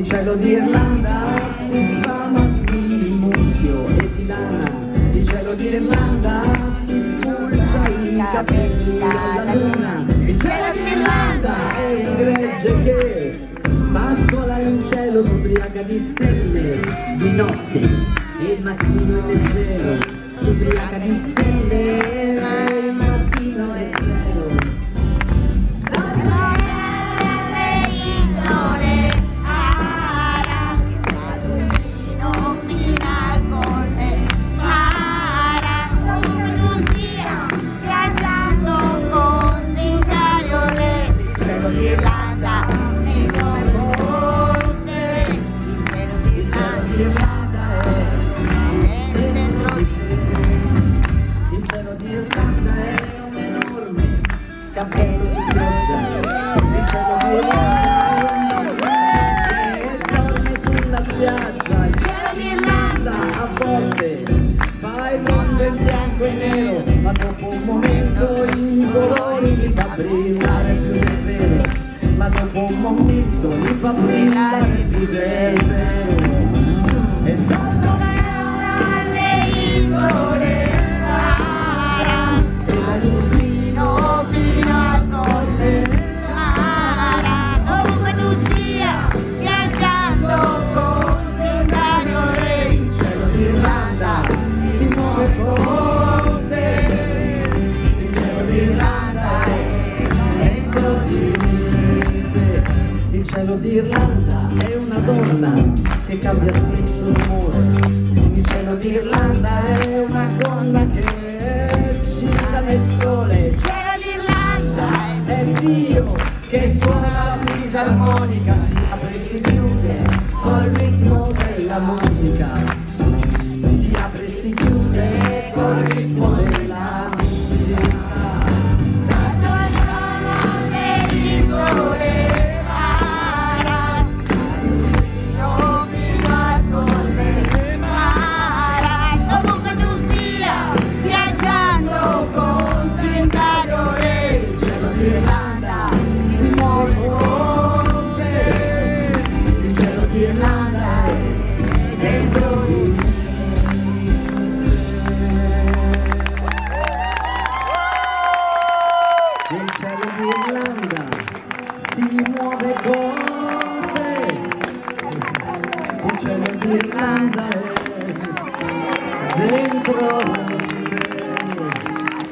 cielo d'Irlanda si sfama di muschio e di lana, il cielo d'Irlanda si spulcia i capelli alla luna, il cielo d'Irlanda è il gregge che pascola in cielo s'ubriaca di stelle di notte e il mattino è leggero, s'ubriaca di stelle e il mattino è leggero. Cappello di pioggia, il cielo d'Irlanda e dorme sulla spiaggia, il cielo d'Irlanda a volte fa il mondo in bianco e nero, ma dopo un momento in colori li fa brillare più del vero, ma dopo un momento li fa brillare più del vero. E dopo le isole e la luce d'Irlanda è una donna che cambia spesso l'umore, il cielo d'Irlanda è una donna che gira nel sole, il cielo d'Irlanda è Dio che suona la fisarmonica, si apre e si chiude col ritmo della musica, si apre e si chiude col ritmo della musica. Il cielo d'Irlanda si muove con te, il cielo d'Irlanda è dentro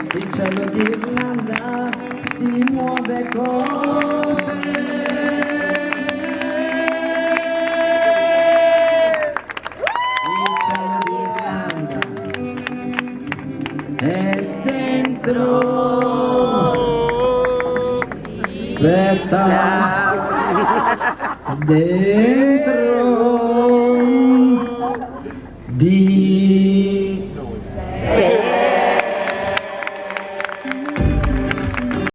te, il cielo d'Irlanda si muove con te. Il cielo d'Irlanda è dentro. Aspetta, dentro di